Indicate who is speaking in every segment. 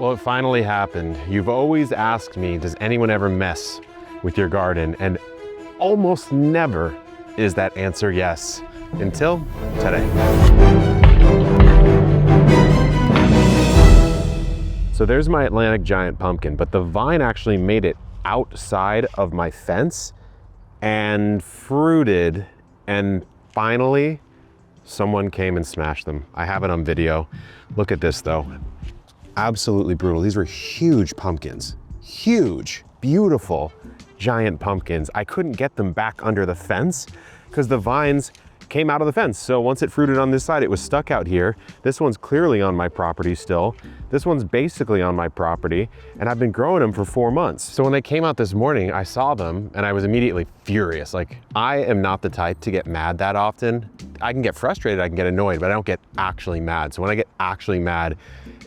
Speaker 1: Well, it finally happened. You've always asked me, does anyone ever mess with your garden? And almost never is that answer yes, until today. So there's my Atlantic giant pumpkin, but the vine actually made it outside of my fence and fruited, and finally someone came and smashed them. I have it on video. Look at this though. Absolutely brutal. These were huge pumpkins, huge, beautiful, giant pumpkins. I couldn't get them back under the fence because the vines came out of the fence. So once it fruited on this side, it was stuck out here. This one's clearly on my property still. This one's basically on my property, and I've been growing them for 4 months. So when they came out this morning, I saw them and I was immediately furious. Like, I am not the type to get mad that often. I can get frustrated, I can get annoyed, but I don't get actually mad. So when I get actually mad,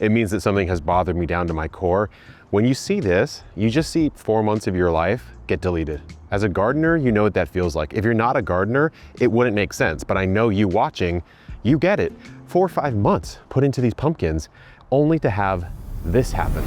Speaker 1: it means that something has bothered me down to my core. When you see this, you just see 4 months of your life get deleted. As a gardener, you know what that feels like. If you're not a gardener, it wouldn't make sense, but I know you watching, you get it. 4 or 5 months put into these pumpkins only to have this happen.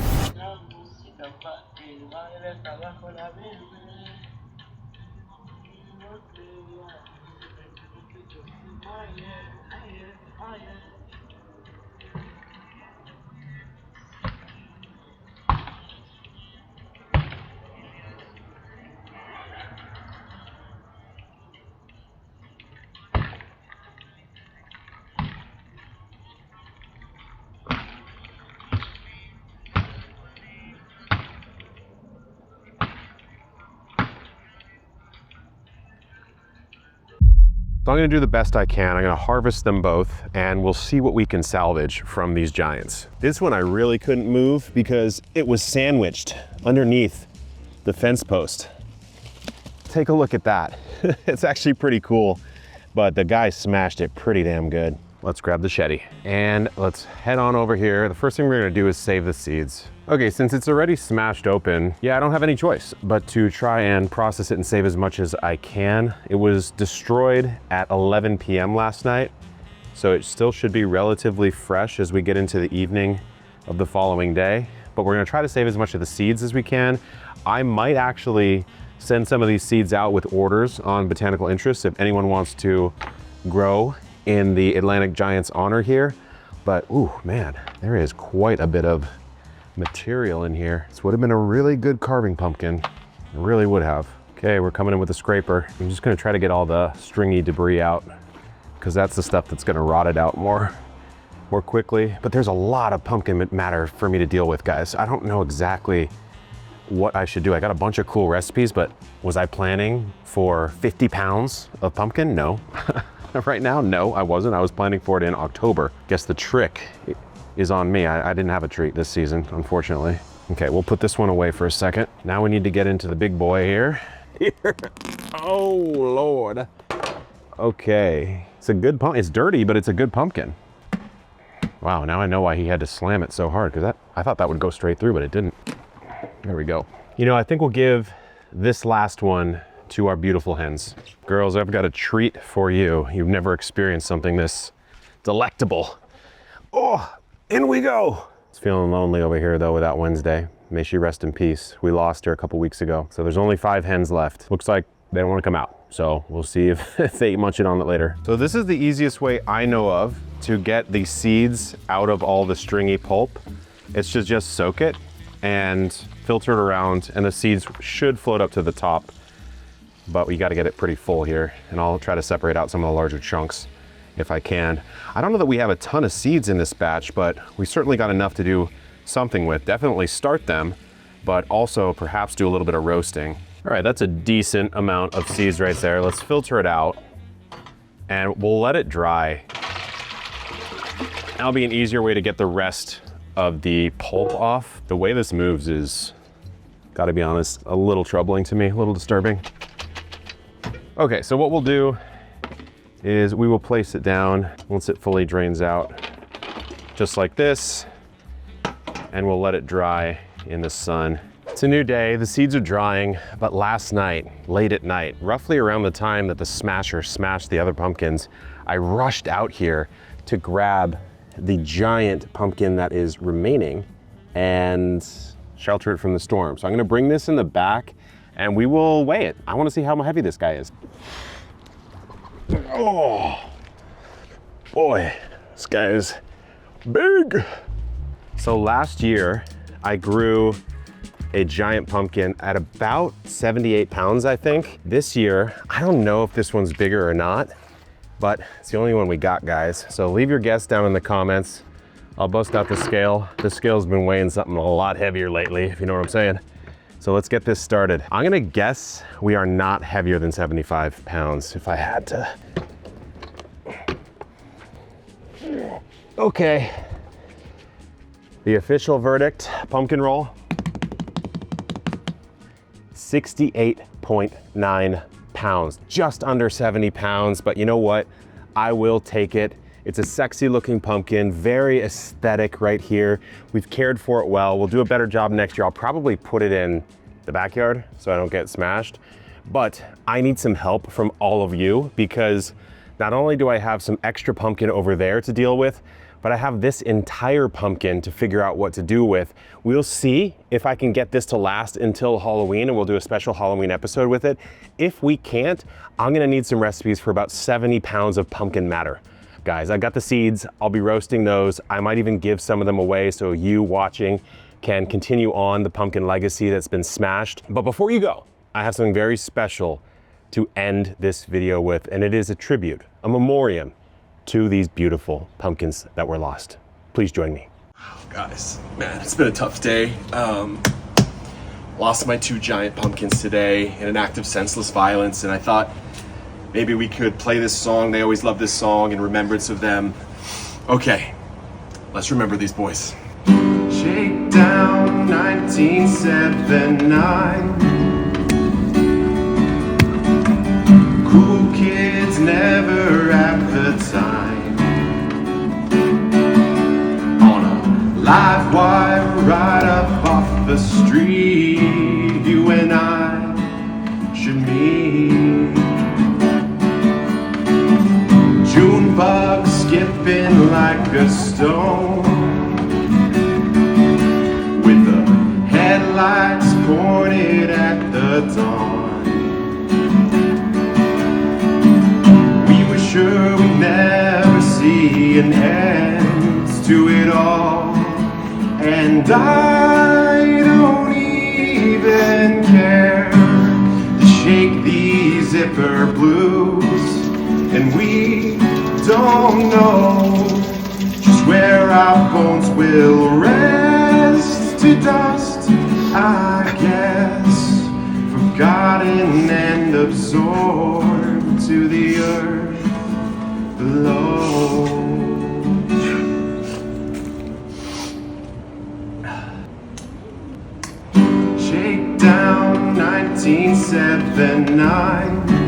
Speaker 1: So I'm gonna do the best I can. I'm gonna harvest them both and we'll see what we can salvage from these giants. This one I really couldn't move because it was sandwiched underneath the fence post. Take a look at that. It's actually pretty cool, but the guy smashed it pretty damn good. Let's grab the Shetty and let's head on over here. The first thing we're gonna do is save the seeds. Okay, since it's already smashed open, yeah, I don't have any choice but to try and process it and save as much as I can. It was destroyed at 11 p.m. last night, so it still should be relatively fresh as we get into the evening of the following day. But we're gonna try to save as much of the seeds as we can. I might actually send some of these seeds out with orders on Botanical Interests if anyone wants to grow in the Atlantic Giant's honor here. But, ooh, man, there is quite a bit of material in here. This would have been a really good carving pumpkin. It really would have. Okay, we're coming in with a scraper. I'm just gonna try to get all the stringy debris out because that's the stuff that's gonna rot it out more quickly. But there's a lot of pumpkin matter for me to deal with, guys. I don't know exactly what I should do. I got a bunch of cool recipes, but was I planning for 50 pounds of pumpkin? No. Right now, no, I wasn't. I was planning for it in October. Guess the trick is on me. I didn't have a treat this season, unfortunately. Okay, we'll put this one away for a second. Now we need to get into the big boy here. Oh, Lord. Okay, it's a good pumpkin. It's dirty, but it's a good pumpkin. Wow, now I know why he had to slam it so hard, because I thought that would go straight through, but it didn't. There we go. You know, I think we'll give this last one to our beautiful hens. Girls, I've got a treat for you. You've never experienced something this delectable. Oh, in we go. It's feeling lonely over here though without Wednesday. May she rest in peace. We lost her a couple weeks ago. So there's only 5 hens left. Looks like they don't want to come out. So we'll see if they munch it on it later. So this is the easiest way I know of to get the seeds out of all the stringy pulp. It's to just soak it and filter it around, and the seeds should float up to the top. But we got to get it pretty full here, and I'll try to separate out some of the larger chunks if I can. I don't know that we have a ton of seeds in this batch, but we certainly got enough to do something with. Definitely start them, but also perhaps do a little bit of roasting. All right, that's a decent amount of seeds right there. Let's filter it out and we'll let it dry. That'll be an easier way to get the rest of the pulp off. The way this moves is, gotta be honest, a little troubling to me, a little disturbing. Okay, so what we'll do is we will place it down once it fully drains out, just like this, and we'll let it dry in the sun. It's a new day, the seeds are drying, but last night, late at night, roughly around the time that the smasher smashed the other pumpkins, I rushed out here to grab the giant pumpkin that is remaining and shelter it from the storm. So I'm gonna bring this in the back and we will weigh it. I wanna see how heavy this guy is. Oh, boy, this guy is big. So last year, I grew a giant pumpkin at about 78 pounds, I think. This year, I don't know if this one's bigger or not, but it's the only one we got, guys. So leave your guess down in the comments. I'll bust out the scale. The scale's been weighing something a lot heavier lately, if you know what I'm saying. So let's get this started. I'm gonna guess we are not heavier than 75 pounds if I had to. Okay. The official verdict, pumpkin roll, 68.9 pounds, just under 70 pounds, but you know what? I will take it. It's a sexy looking pumpkin, very aesthetic right here. We've cared for it well. We'll do a better job next year. I'll probably put it in the backyard so I don't get smashed, but I need some help from all of you because not only do I have some extra pumpkin over there to deal with, but I have this entire pumpkin to figure out what to do with. We'll see if I can get this to last until Halloween and we'll do a special Halloween episode with it. If we can't, I'm gonna need some recipes for about 70 pounds of pumpkin matter. Guys, I got the seeds, I'll be roasting those. I might even give some of them away so you watching can continue on the pumpkin legacy that's been smashed. But before you go, I have something very special to end this video with, and it is a tribute, a memoriam to these beautiful pumpkins that were lost. Please join me.
Speaker 2: Guys, man, it's been a tough day. Lost my 2 giant pumpkins today in an act of senseless violence, and I thought maybe we could play this song. They always love this song in remembrance of them. Okay, let's remember these boys. Shakedown 1979. Cool kids never at the time. On a live wire right up off the street, you and I should meet. June bug skipping like a stone, with the headlights pointed at the dawn. Sure we'd never see an end to it all, and I don't even care to shake these zipper blues, and we don't know just where our bones will rest to dust, I guess, forgotten and absorbed to the earth below. Shakedown 1979.